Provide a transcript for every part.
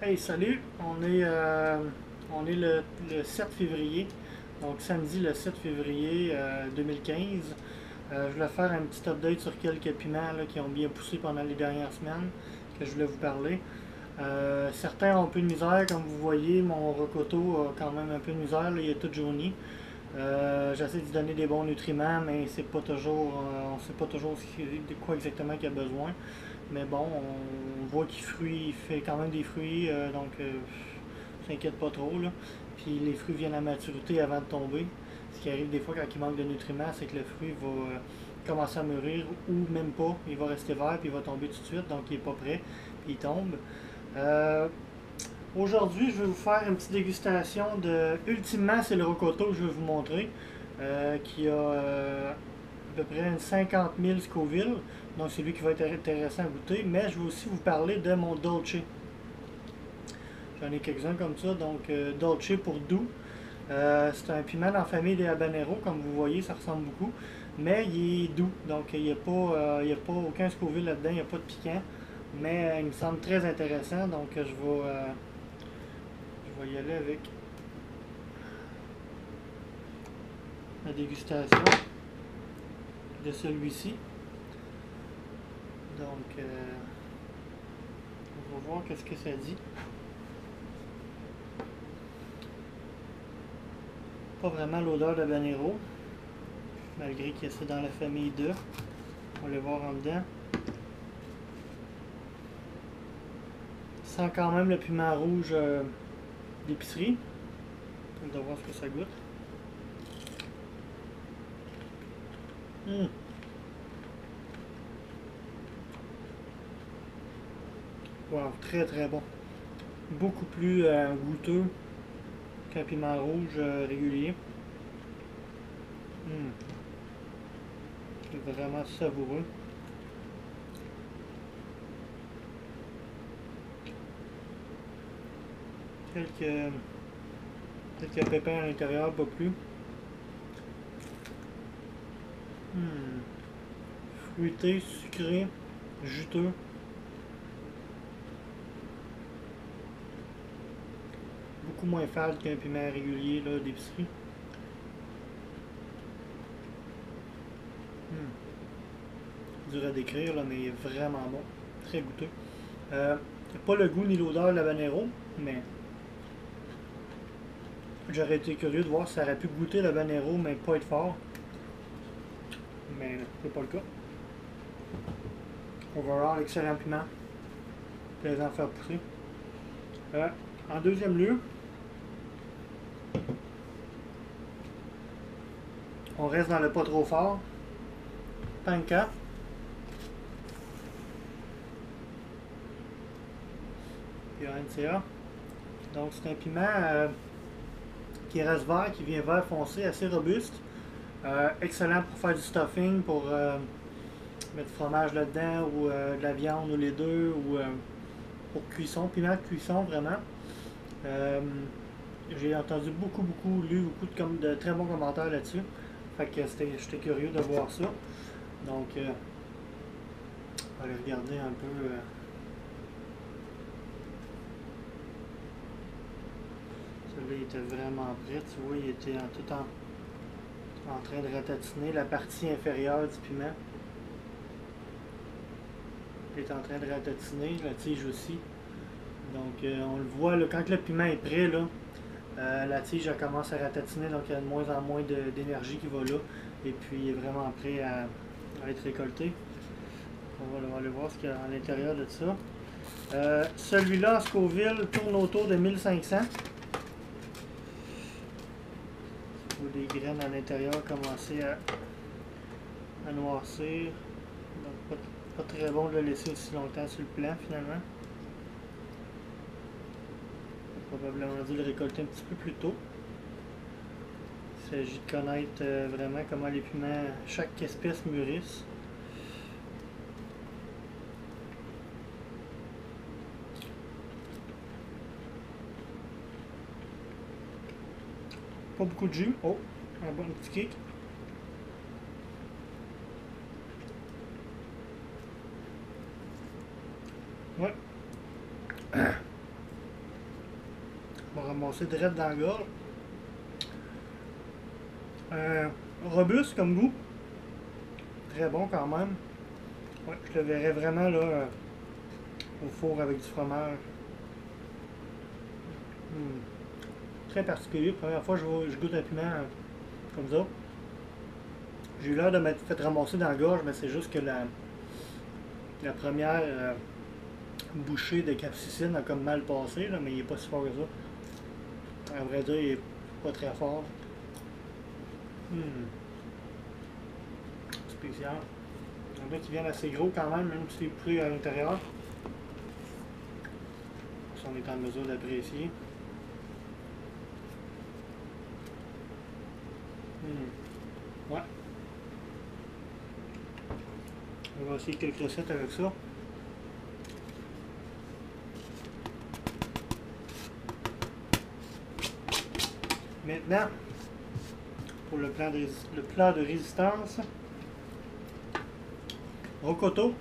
Hey, salut! On est le 7 février, donc samedi le 7 février 2015. Je voulais faire un petit update sur quelques piments là, qui ont bien poussé pendant les dernières semaines, que je voulais vous parler. Certains ont un peu de misère, comme vous voyez, mon rocoto a quand même un peu de misère, là, il est tout jauni. J'essaie de lui donner des bons nutriments, mais c'est pas toujours, on sait pas toujours de quoi exactement il a besoin. Mais bon, on voit il fait quand même des fruits, donc s'inquiète pas trop. Là. Puis les fruits viennent à maturité avant de tomber. Ce qui arrive des fois quand il manque de nutriments, c'est que le fruit va commencer à mûrir ou même pas. Il va rester vert puis il va tomber tout de suite, donc il n'est pas prêt, puis il tombe. Euh, Aujourd'hui, je vais vous faire une petite dégustation de. Ultimement, c'est le rocoto que je vais vous montrer, qui a à peu près une 50 000 Scoville. Donc, c'est lui qui va être intéressant à goûter. Mais je vais aussi vous parler de mon Dolce. J'en ai quelques-uns comme ça. Donc, Dolce pour doux. C'est un piment dans la famille des habaneros. Comme vous voyez, ça ressemble beaucoup. Mais il est doux. Donc, il n'y a, il y a pas aucun Scoville là-dedans. Il n'y a pas de piquant. Mais il me semble très intéressant. Donc, je vais y aller avec la dégustation de celui-ci. Donc, on va voir qu'est-ce que ça dit. Pas vraiment l'odeur de habanero, malgré que c'est dans la famille de. On va le voir en dedans. Sent quand même le piment rouge d'épicerie. On va voir ce que ça goûte. Wow, très très bon. Beaucoup plus goûteux qu'un piment rouge régulier. C'est vraiment savoureux. Quelques pépins à l'intérieur, pas plus. Fruité, sucré, juteux. Beaucoup moins fade qu'un piment régulier d'épicerie. Dur à décrire, là, mais vraiment bon. Très goûteux. Pas le goût ni l'odeur de l'habanero, mais j'aurais été curieux de voir si ça aurait pu goûter l'habanero, mais pas être fort. Mais c'est pas le cas. Overall, excellent piment. Plaisant à faire pousser. En deuxième lieu, on reste dans le pas trop fort. Panka. Puis NCA. Donc c'est un piment qui reste vert, qui vient vert foncé, assez robuste. Excellent pour faire du stuffing, pour mettre du fromage là-dedans, ou de la viande, ou les deux, ou pour cuisson, piment de cuisson vraiment. J'ai entendu beaucoup, lu beaucoup de très bons commentaires là-dessus. Fait que j'étais curieux de voir ça. Donc, on va aller regarder un peu. Celui-là, il était vraiment prêt. Tu vois, il était tout en train de ratatiner la partie inférieure du piment. Il est en train de ratatiner, la tige aussi. Donc, on le voit, là, quand le piment est prêt, là, la tige elle commence à ratatiner, donc il y a de moins en moins d'énergie qui va là. Et puis, il est vraiment prêt à être récolté. On va aller voir ce qu'il y a à l'intérieur de ça. Celui-là, en Scoville, tourne autour de 1500. Où les graines à l'intérieur commencer à noircir. Donc, pas très bon de le laisser aussi longtemps sur le plan, finalement. Probablement dû le récolter un petit peu plus tôt. Il s'agit de connaître vraiment comment les piments, chaque espèce mûrisse. Pas beaucoup de jus. Oh, un bon petit kick. Ouais. ramassé direct dans la gorge. Robuste comme goût. Très bon quand même. Ouais, je le verrais vraiment là au four avec du fromage. Très particulier. Première fois que je goûte un piment comme ça. J'ai eu l'air de m'être fait ramasser dans la gorge, mais c'est juste que la première bouchée de capsicine a comme mal passé, là, mais il n'est pas si fort que ça. À vrai dire, il n'est pas très fort. Spécial. Il y en a qui viennent assez gros quand même si c'est pris à l'intérieur. Si on est en mesure d'apprécier. Ouais. On va essayer quelques recettes avec ça. Maintenant, pour le plat de résistance, Rocoto.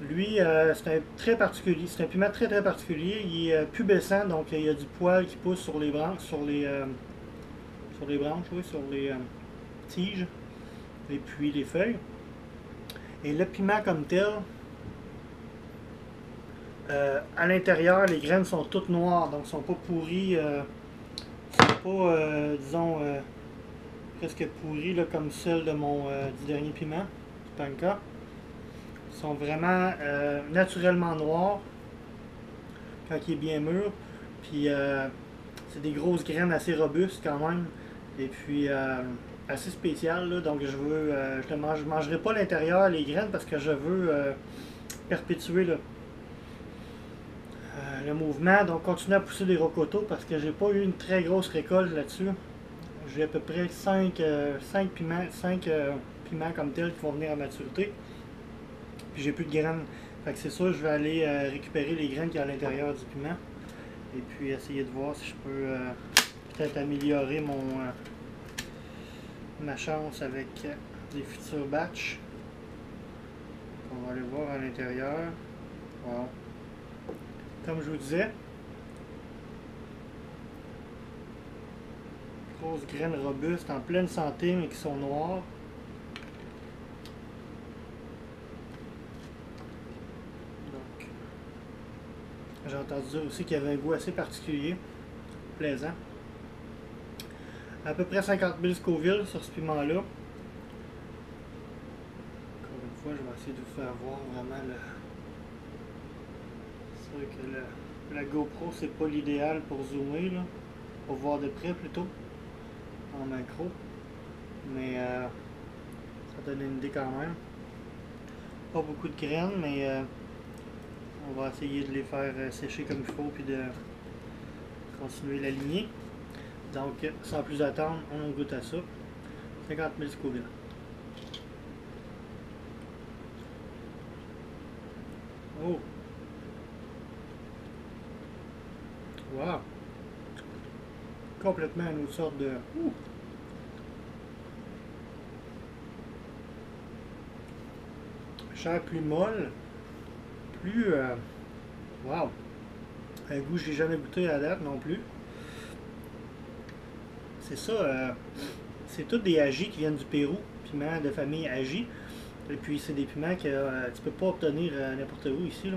Lui, c'est un très particulier. C'est un piment très particulier. Il est pubescent, donc il y a du poil qui pousse sur les branches, sur les branches, oui, sur les tiges, et puis les feuilles. Et le piment comme tel, à l'intérieur, les graines sont toutes noires, donc ne sont pas pourries, sont pas, disons, presque pourries là, comme celle de mon du dernier piment, du panka. Ils sont vraiment naturellement noirs quand il est bien mûr. Puis c'est des grosses graines assez robustes quand même. Et puis assez spéciales. Là, donc je mangerai pas l'intérieur, les graines, parce que je veux perpétuer le mouvement. Donc continuer à pousser des rocotos parce que j'ai pas eu une très grosse récolte là-dessus. J'ai à peu près 5 piments comme tels qui vont venir à maturité. Puis j'ai plus de graines. Fait que c'est ça, je vais aller récupérer les graines qu'il y a à l'intérieur du piment. Et puis essayer de voir si je peux peut-être améliorer ma chance avec les futurs batchs. On va aller voir à l'intérieur. Wow. Comme je vous disais, grosses graines robustes en pleine santé mais qui sont noires. J'ai entendu dire aussi qu'il y avait un goût assez particulier, plaisant. À peu près 50 000 Scoville sur ce piment-là. Encore une fois, je vais essayer de vous faire voir vraiment le... C'est vrai que la GoPro, c'est pas l'idéal pour zoomer, là. Pour voir de près plutôt, en macro. Mais ça donne une idée quand même. Pas beaucoup de graines, mais... on va essayer de les faire sécher comme il faut puis de continuer la lignée. Donc, sans plus attendre, on goûte à ça. 50 000 Scoville. Oh! Wow! Complètement une autre sorte de... Chair plus molle. Plus... wow! Un goût que j'ai jamais goûté à date non plus. C'est ça, c'est tous des Agi qui viennent du Pérou, piments de famille Agi. Et puis c'est des piments que tu peux pas obtenir n'importe où ici.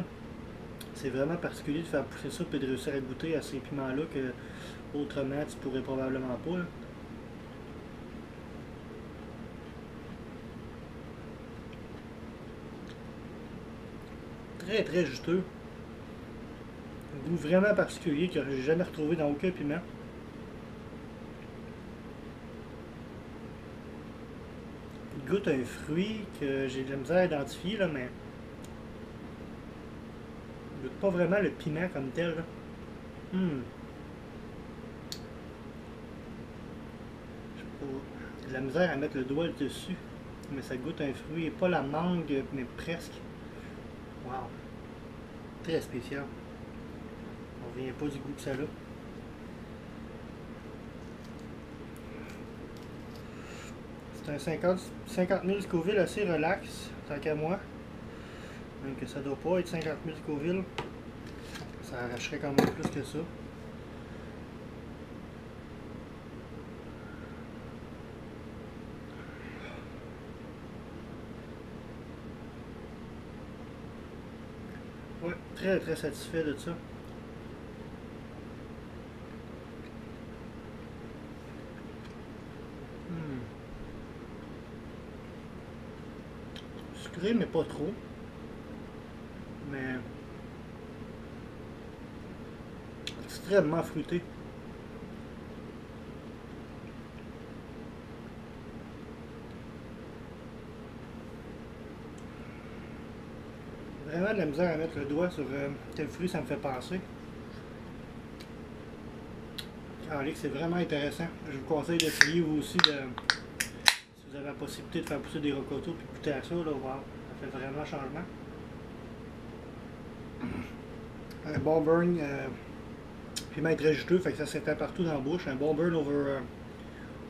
C'est vraiment particulier de faire pousser ça et de réussir à goûter à ces piments-là que autrement tu pourrais probablement pas. Là. Très juteux. Un goût vraiment particulier que j'ai jamais retrouvé dans aucun piment. Il goûte un fruit que j'ai de la misère à identifier, là, mais il goûte pas vraiment le piment comme tel. Là. J'ai de la misère à mettre le doigt dessus, mais ça goûte un fruit, et pas la mangue, mais presque. Wow! Très spécial. On revient pas du goût que ça a. C'est un 50 000 Scoville assez relax, tant qu'à moi. Même que ça doit pas être 50 000 Scoville. Ça arracherait quand même plus que ça. Ouais, très très satisfait de ça. Hmm. Sucré, mais pas trop. Mais extrêmement fruité. Vraiment de la misère à mettre le doigt sur quel fruit ça me fait penser. Alex, c'est vraiment intéressant. Je vous conseille d'essayer vous aussi si vous avez la possibilité de faire pousser des rocotos puis goûter à ça, là, wow, ça fait vraiment changement. Un bon burn, piment très juteux, fait que ça s'étend partout dans la bouche. Un bon burn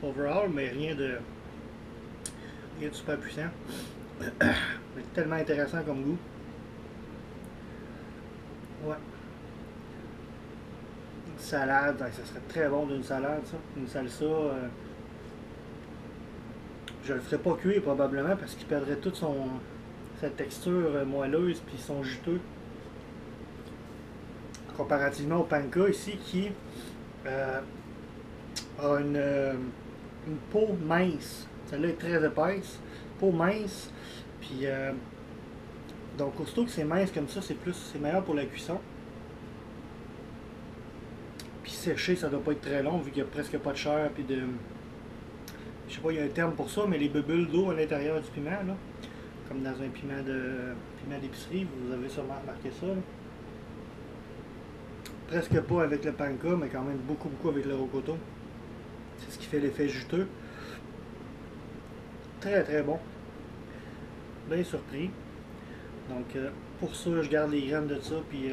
overall, mais rien de super puissant. Mais tellement intéressant comme goût. Ouais. Une salade, ça serait très bon d'une salade, ça. Une salsa. Je le ferais pas cuire probablement parce qu'il perdrait toute sa texture moelleuse puis son juteux. Comparativement au panka ici qui a une peau mince. Celle-là est très épaisse. Peau mince. Puis donc aussitôt que c'est mince comme ça, c'est meilleur pour la cuisson. Puis sécher, ça doit pas être très long vu qu'il n'y a presque pas de chair puis de. Je sais pas, il y a un terme pour ça, mais les bulles d'eau à l'intérieur du piment, là, comme dans un piment d'épicerie, vous avez sûrement remarqué ça. Là. Presque pas avec le panka, mais quand même beaucoup avec le rocoto. C'est ce qui fait l'effet juteux. Très très bon. Bien surpris. Donc pour ça, je garde les graines de ça, puis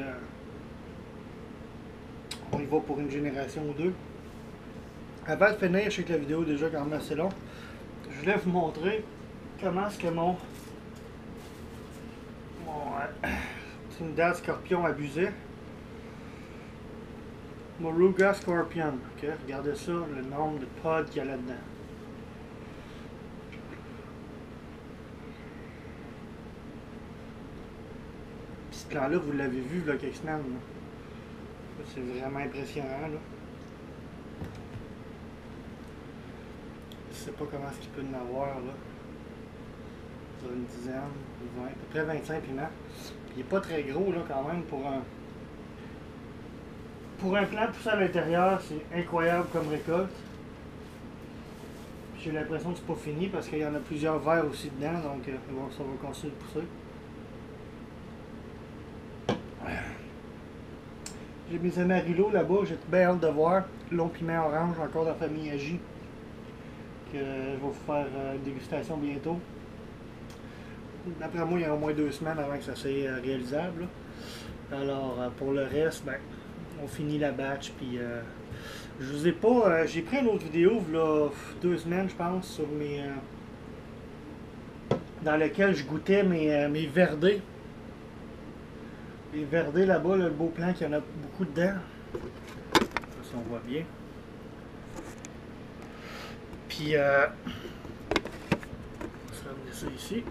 on y va pour une génération ou deux. Avant de finir, je sais que la vidéo est déjà quand même assez longue. Je voulais vous montrer comment est-ce que mon Trinidad Scorpion abusé. Moruga Scorpion. Okay, regardez ça, le nombre de pods qu'il y a là-dedans. Ce plan-là, vous l'avez vu il y a quelques semaines. C'est vraiment impressionnant. Là. Je sais pas comment est-ce qu'il peut en avoir. Là. Sur une dizaine, 20, à peu près 25 piments. Puis il n'est pas très gros là, quand même pour un plant poussé à l'intérieur. C'est incroyable comme récolte. J'ai l'impression que c'est pas fini parce qu'il y en a plusieurs verres aussi dedans. Donc ça va continuer de pousser. J'ai mes amarillos là-bas, j'ai bien hâte de voir. Long piment orange, encore dans la famille Agi. Que je vais vous faire une dégustation bientôt. D'après moi, il y a au moins 2 semaines avant que ça soit réalisable. Alors, pour le reste, ben, on finit la batch. Puis, je vous ai pas. J'ai pris une autre vidéo, là, 2 semaines, je pense, sur dans laquelle je goûtais mes verdés. Les verdés là-bas, là, le beau plan qu'il y en a beaucoup dedans. Si on voit bien. Puis, on va se ramener ça ici.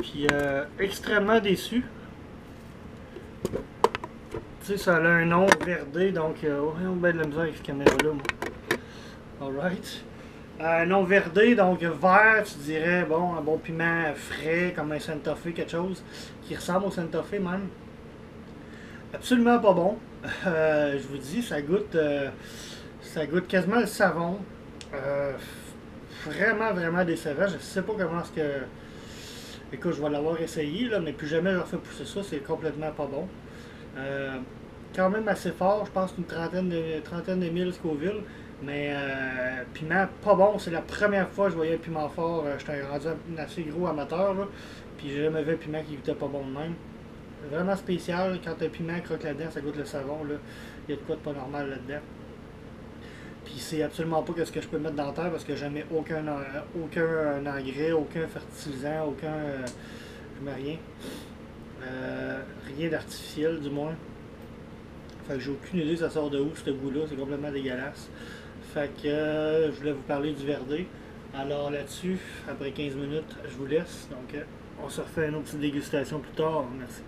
Puis, extrêmement déçu. Tu sais, ça a un nom verdé, donc, on va de la misère avec cette caméra-là, moi. Alright. Un nom verdé, donc vert, tu dirais, bon, un bon piment frais, comme un Santa Fe, quelque chose qui ressemble au Santa Fe même. Absolument pas bon. Je vous dis, ça goûte quasiment le savon. Vraiment décevant. Je sais pas comment est-ce que. Écoute, je vais l'avoir essayé, là, mais plus jamais je refais pousser ça. C'est complètement pas bon. Quand même assez fort, je pense une trentaine de mille Scoville. Mais piment pas bon. C'est la première fois que je voyais un piment fort. J'étais rendu un assez gros amateur. Là, puis j'ai jamais vu un piment qui goûtait pas bon de même. Vraiment spécial, quand un piment croque là-dedans, ça goûte le savon, là. Il y a de quoi de pas normal là-dedans. Puis c'est absolument pas ce que je peux mettre dans la terre parce que jamais aucun engrais, aucun fertilisant, je mets rien. Rien d'artificiel du moins. Fait que j'ai aucune idée ça sort de où ce goût-là, c'est complètement dégueulasse. Fait que je voulais vous parler du verdé. Alors là-dessus, après 15 minutes, je vous laisse. Donc on se refait une autre petite dégustation plus tard. Merci.